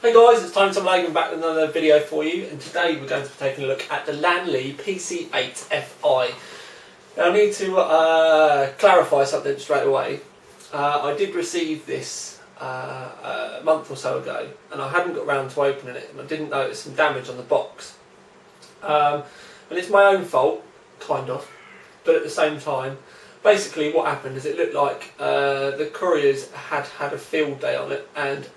Hey guys, it's Tom Logan back with another video for you, and today we're going to be taking a look at the Lian Li PC-8FI. Now I need to clarify something straight away. I did receive this a month or so ago, and I hadn't got round to opening it, and I didn't notice some damage on the box. And it's my own fault, kind of, but at the same time, basically what happened is it looked like the couriers had a field day on it, and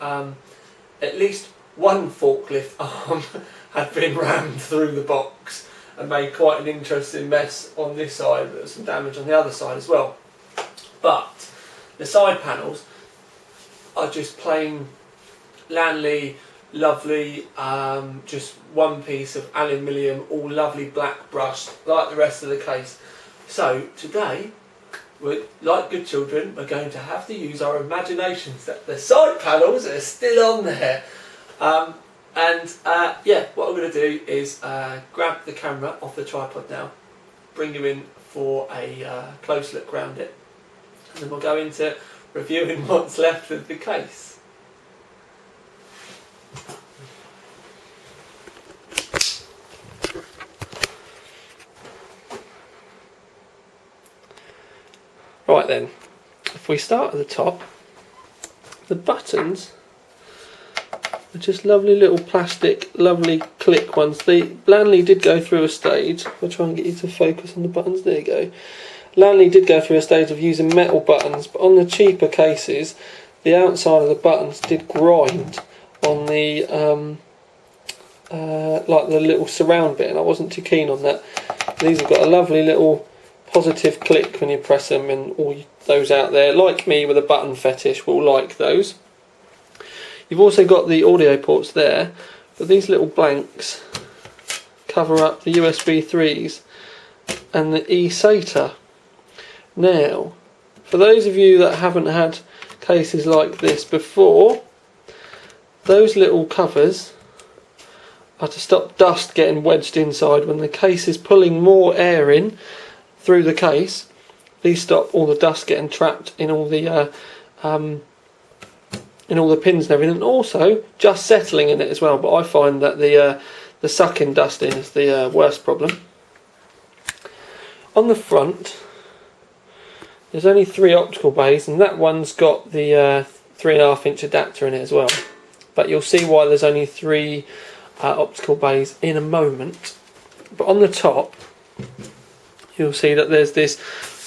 at least one forklift arm had been rammed through the box and made quite an interesting mess on this side. There was some damage on the other side as well. But the side panels are just plain Lian Li, lovely, just one piece of aluminium, all lovely black brushed, like the rest of the case. So today, like good children, we're going to have to use our imaginations that the side panels are still on there. Yeah, what I'm going to do is grab the camera off the tripod now, bring you in for a close look around it, and then we'll go into reviewing what's left of the case. Right then, if we start at the top, the buttons are just lovely little plastic, lovely click ones. Lian Li did go through a stage, I'll try and get you to focus on the buttons, there you go. Lian Li did go through a stage of using metal buttons, but on the cheaper cases, the outside of the buttons did grind on the, like the little surround bit, and I wasn't too keen on that. These have got a lovely little positive click when you press them, and all those out there like me with a button fetish will like those. You've also got the audio ports there, but these little blanks cover up the USB 3s and the eSATA. Now, for those of you that haven't had cases like this before, those little covers are to stop dust getting wedged inside when the case is pulling more air in through the case. These stop all the dust getting trapped in all the pins and everything, and also just settling in it as well. But I find that the sucking dust in is the worst problem. On the front, there's only 3 optical bays, and that one's got the 3.5-inch adapter in it as well. But you'll see why there's only 3 optical bays in a moment. But on the top, you'll see that there's this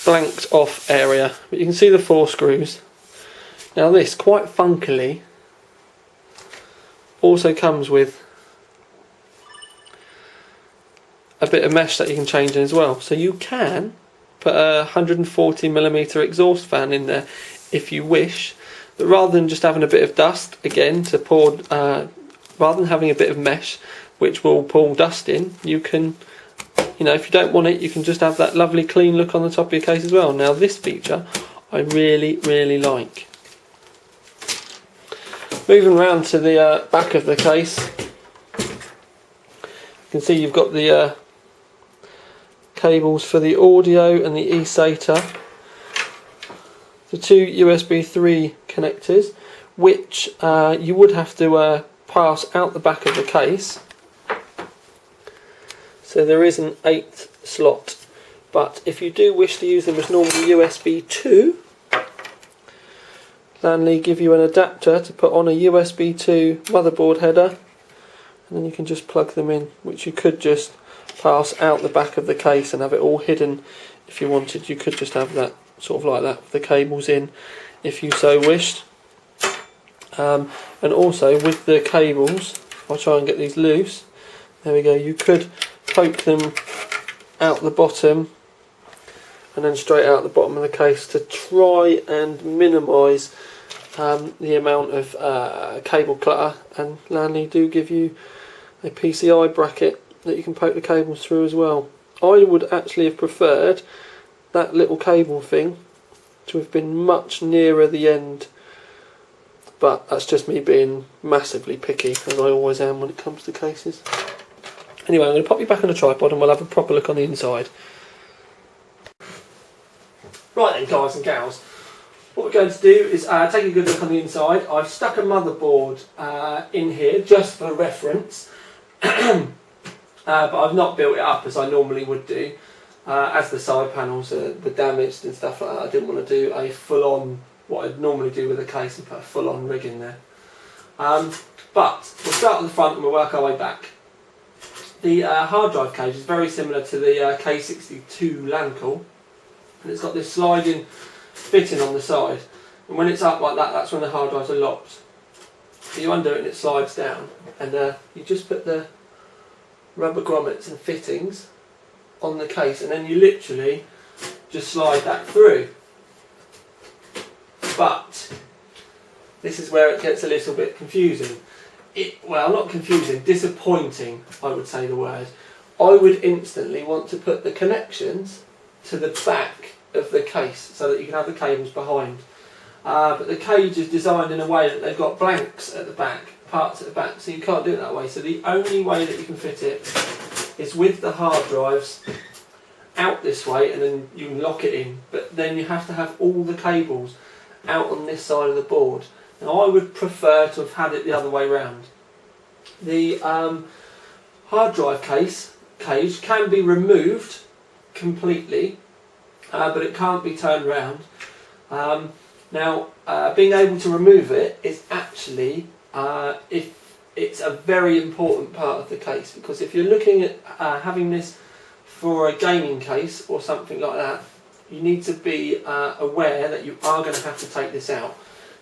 blanked off area, but you can see the 4 screws. Now this, quite funkily, also comes with a bit of mesh that you can change in as well. So you can put a 140mm exhaust fan in there if you wish, but rather than just having a bit of dust, again, to pour, rather than having a bit of mesh which will pull dust in, you can, you know, if you don't want it, you can just have that lovely clean look on the top of your case as well. Now this feature I really, really like. Moving round to the back of the case, you can see you've got the cables for the audio and the eSATA, the 2 USB 3 connectors, which you would have to pass out the back of the case. So there is an 8th slot, but if you do wish to use them as normal USB 2, Lian Li give you an adapter to put on a USB 2 motherboard header, and then you can just plug them in, which you could just pass out the back of the case and have it all hidden if you wanted. You could just have that sort of like that with the cables in if you so wished. And also with the cables, I'll try and get these loose, there we go, you could poke them out the bottom and then straight out the bottom of the case to try and minimise the amount of cable clutter. And Lian Li do give you a PCI bracket that you can poke the cables through as well. I would actually have preferred that little cable thing to have been much nearer the end, but that's just me being massively picky, as I always am when it comes to cases. Anyway, I'm going to pop you back on the tripod and we'll have a proper look on the inside. Right then, guys and gals, What we're going to do is take a good look on the inside. I've stuck a motherboard in here just for reference, but I've not built it up as I normally would do. As the side panels were damaged and stuff like that, I didn't want to do a full-on, what I'd normally do with a case, and put a full-on rig in there. But we'll start at the front and we'll work our way back. The hard drive cage is very similar to the K62 LAN call, and it's got this sliding fitting on the side, and when it's up like that, that's when the hard drives are locked. So you undo it and it slides down, and you just put the rubber grommets and fittings on the case, and then you literally just slide that through. But this is where it gets a little bit confusing. Well, not confusing, disappointing, I would say the word. I would instantly want to put the connections to the back of the case so that you can have the cables behind. But the cage is designed in a way that they've got blanks at the back, parts at the back, so you can't do it that way. So the only way that you can fit it is with the hard drives out this way, and then you can lock it in. But then you have to have all the cables out on this side of the board. Now I would prefer to have had it the other way round. The hard drive cage can be removed completely, but it can't be turned round. Now being able to remove it is actually, it's a very important part of the case, because if you're looking at having this for a gaming case or something like that, you need to be aware that you are going to have to take this out.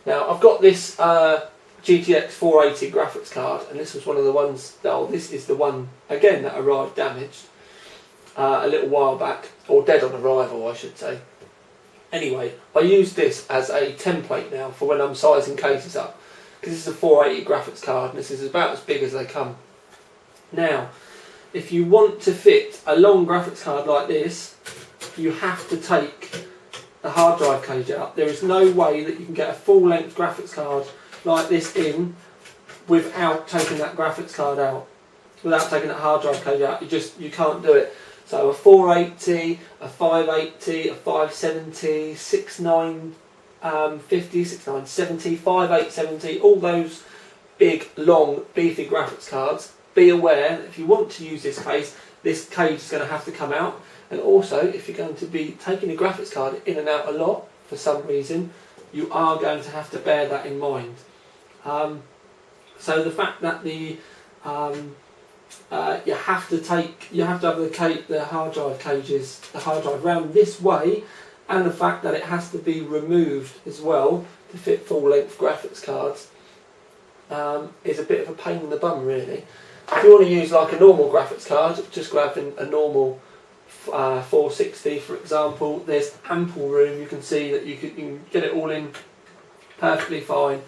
Now I've got this GTX 480 graphics card, and this was one of the ones, this is the one again that arrived damaged a little while back, or dead on arrival I should say. Anyway, I use this as a template now for when I'm sizing cases up, because this is a 480 graphics card and this is about as big as they come. Now, if you want to fit a long graphics card like this, you have to take the hard drive cage out. There is no way that you can get a full length graphics card like this in without taking that graphics card out, without taking that hard drive cage out. You can't do it. So a 480, a 580, a 570, 6950, 6970, 5870, all those big, long, beefy graphics cards, be aware that if you want to use this case is going to have to come out. And also, if you're going to be taking a graphics card in and out a lot, for some reason, you are going to have to bear that in mind. So the fact that the you have to have the hard drive round this way, and the fact that it has to be removed as well to fit full length graphics cards is a bit of a pain in the bum really. If you want to use like a normal graphics card, just grabbing a normal 460 for example, there's ample room. You can see that you can get it all in perfectly fine.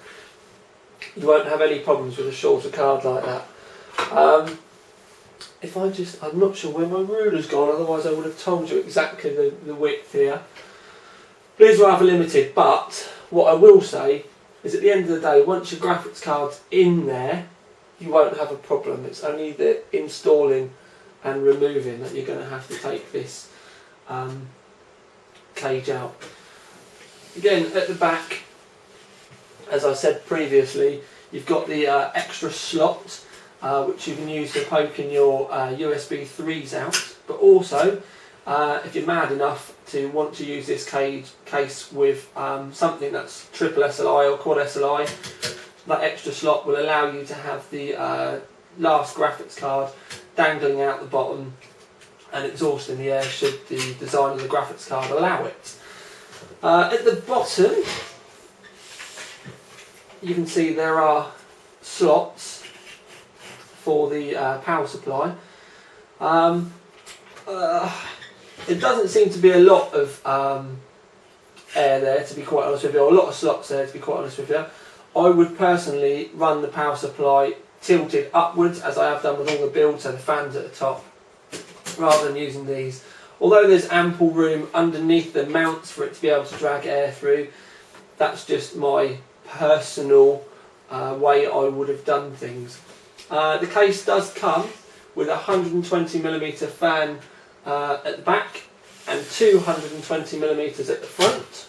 You won't have any problems with a shorter card like that. I'm not sure where my ruler's gone, otherwise I would have told you exactly the width here. It is rather limited, but what I will say is at the end of the day, once your graphics card's in there, you won't have a problem. It's only the installing and removing that you're going to have to take this cage out. Again, at the back, as I said previously, you've got the extra slot which you can use to poke in your USB 3s out, but also if you're mad enough to want to use this case with something that's triple SLI or quad SLI, that extra slot will allow you to have the last graphics card dangling out the bottom and exhaust in the air should the design of the graphics card allow it. At the bottom you can see there are slots for the power supply. It doesn't seem to be a lot of air there, to be quite honest with you, or a lot of slots there, to be quite honest with you. I would personally run the power supply tilted upwards, as I have done with all the builds, so the fans at the top, rather than using these. Although there's ample room underneath the mounts for it to be able to drag air through, that's just my personal way I would have done things. The case does come with a 120mm fan at the back and 220mm at the front.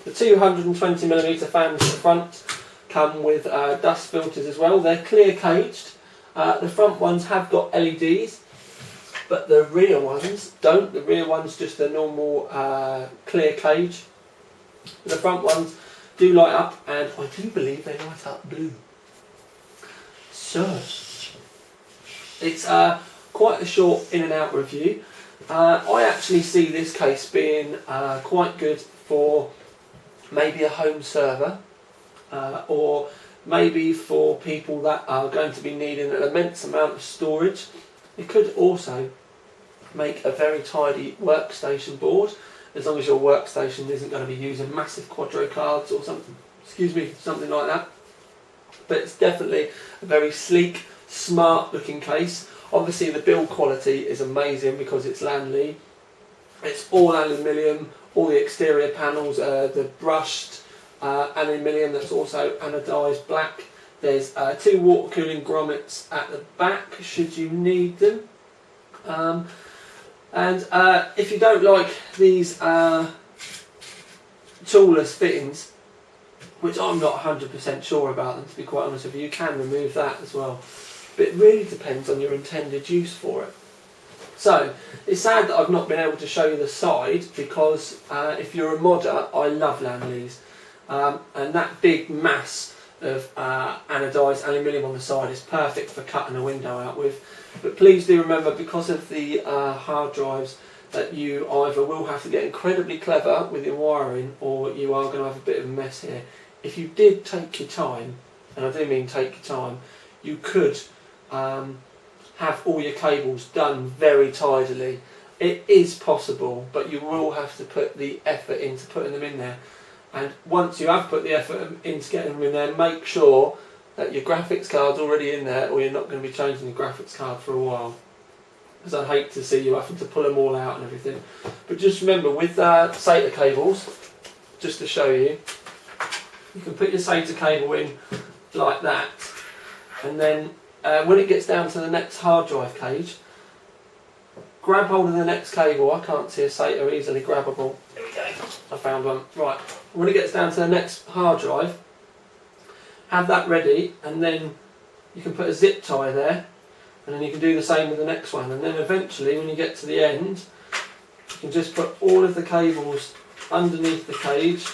The 220mm fans at the front come with dust filters as well. They're clear caged. The front ones have got LEDs, but the rear ones don't. The rear one's just a normal clear cage. The front ones do light up, and I do believe they light up blue. So, it's quite a short in and out review. I actually see this case being quite good for maybe a home server, or maybe for people that are going to be needing an immense amount of storage. It could also make a very tidy workstation board, as long as your workstation isn't going to be using massive quadro cards or something, something like that. But it's definitely a very sleek, smart looking case. Obviously the build quality is amazing because it's Lian Li. It's all aluminium, all the exterior panels, the brushed aluminium that's also anodised black. There's 2 water cooling grommets at the back should you need them. And if you don't like these toolless fittings, which I'm not 100% sure about them, to be quite honest with you, you can remove that as well. But it really depends on your intended use for it. So, it's sad that I've not been able to show you the side, because if you're a modder, I love Lian Li's. And that big mass of anodised aluminium on the side is perfect for cutting a window out with. But please do remember, because of the hard drives, that you either will have to get incredibly clever with your wiring, or you are going to have a bit of a mess here. If you did take your time, and I do mean take your time, you could have all your cables done very tidily. It is possible, but you will have to put the effort into putting them in there. And once you have put the effort into getting them in there, make sure that your graphics card's already in there, or you're not going to be changing your graphics card for a while. Because I'd hate to see you having to pull them all out and everything. But just remember, with SATA cables, just to show you, you can put your SATA cable in like that, and then when it gets down to the next hard drive cage, grab hold of the next cable. I can't see a SATA easily grabbable. There we go. I found one. Right. When it gets down to the next hard drive, have that ready, and then you can put a zip tie there, and then you can do the same with the next one. And then eventually, when you get to the end, you can just put all of the cables underneath the cage,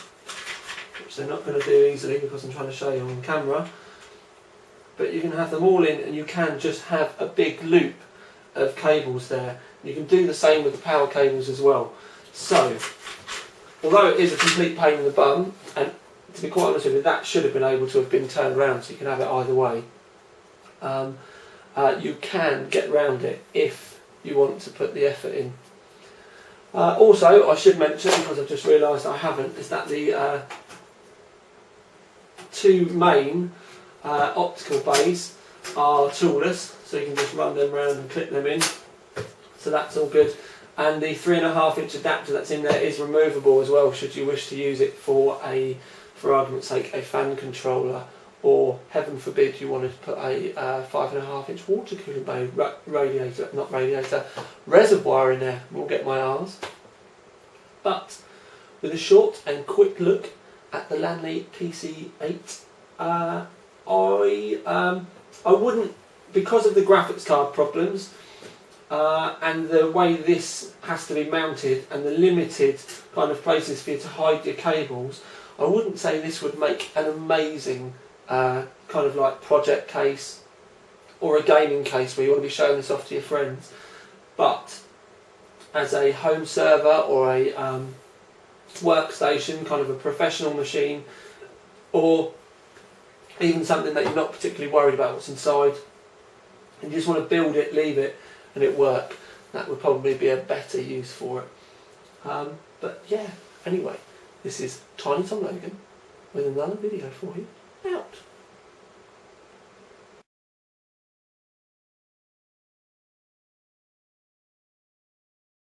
which they're not going to do easily because I'm trying to show you on camera. But you can have them all in, and you can just have a big loop of cables there. You can do the same with the power cables as well. So, although it is a complete pain in the bum, and to be quite honest with you, that should have been able to have been turned around so you can have it either way. You can get around it if you want to put the effort in. Also, I should mention, because I've just realised I haven't, is that the 2 main optical bays are toolless, so you can just run them around and clip them in. So that's all good. And the 3.5-inch adapter that's in there is removable as well, should you wish to use it for argument's sake, a fan controller, or heaven forbid you wanted to put a 5.5-inch water cooling bay reservoir in there. We'll get my R's. But with a short and quick look at the Lian Li PC-8, I wouldn't, because of the graphics card problems and the way this has to be mounted and the limited kind of places for you to hide your cables, I wouldn't say this would make an amazing kind of like project case or a gaming case where you want to be showing this off to your friends. But as a home server or a workstation, kind of a professional machine, or even something that you're not particularly worried about what's inside, and you just want to build it, leave it, and it work, that would probably be a better use for it. But yeah, anyway, this is Tiny Tom Logan with another video for you.